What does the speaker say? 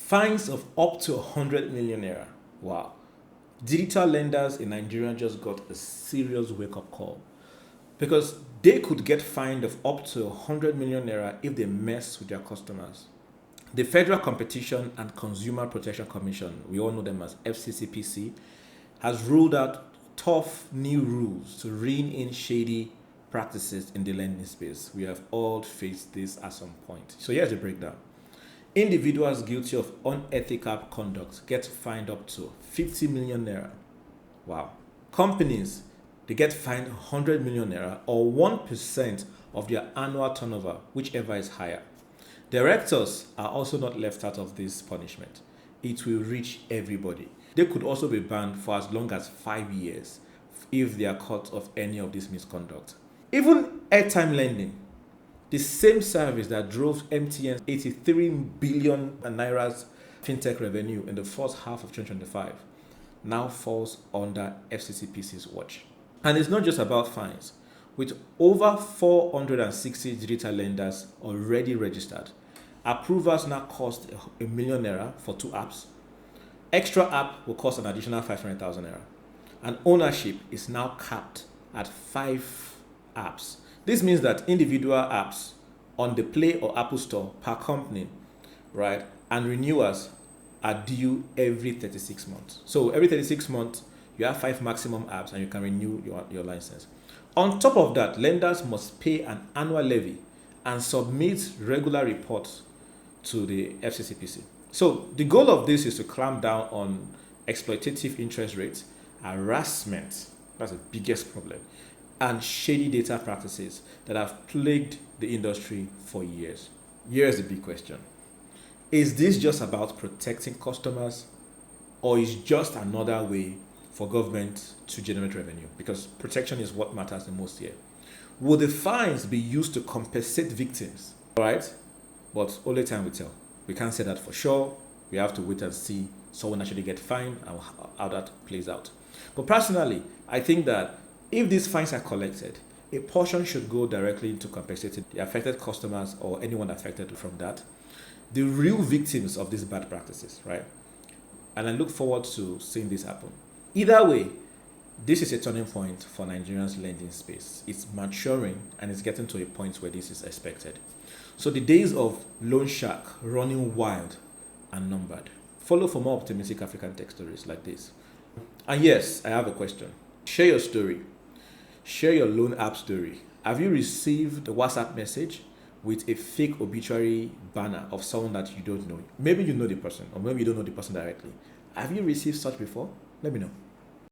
Fines of up to 100 million naira. Wow. Digital lenders in Nigeria just got a serious wake-up call because they could get fined of up to 100 million naira if they mess with their customers. The Federal Competition and Consumer Protection Commission, we all know them as FCCPC, has ruled out tough new rules to rein in shady practices in the lending space. We have all faced this at some point. So here's the breakdown. Individuals guilty of unethical conduct get fined up to 50 million naira. Wow. Companies, they get fined 100 million naira or 1% of their annual turnover, whichever is higher. Directors are also not left out of this punishment. It will reach everybody. They could also be banned for as long as 5 years if they are caught of any of this misconduct. Even airtime lending, the same service that drove MTN's 83 billion naira's fintech revenue in the first half of 2025, now falls under FCCPC's watch. And it's not just about fines. With over 460 digital lenders already registered, approvals now cost a million naira for 2 apps. Extra app will cost an additional 500,000 naira. And ownership is now capped at 5 apps. This means that individual apps on the Play or Apple Store per company, right, and renewals are due every 36 months. So every 36 months, you have 5 maximum apps and you can renew your license. On top of that, lenders must pay an annual levy and submit regular reports to the FCCPC. So the goal of this is to clamp down on exploitative interest rates, harassment, that's the biggest problem, and shady data practices that have plagued the industry for years. Here's the big question. Is this just about protecting customers, or is just another way for government to generate revenue? Because protection is what matters the most here. Will the fines be used to compensate victims? All right, but only time will tell. We can't say that for sure. We have to wait and see someone actually get fined and how that plays out. But personally, I think that if these fines are collected, a portion should go directly into compensating the affected customers or anyone affected from that, the real victims of these bad practices, right? And I look forward to seeing this happen. Either way, this is a turning point for Nigeria's lending space. It's maturing and it's getting to a point where this is expected. So the days of loan shark running wild are numbered. Follow for more optimistic African tech stories like this. And yes, I have a question. Share your story. Share your loan app story. Have you received a WhatsApp message with a fake obituary banner of someone that you don't know? Maybe you know the person, or maybe you don't know the person directly. Have you received such before? Let me know.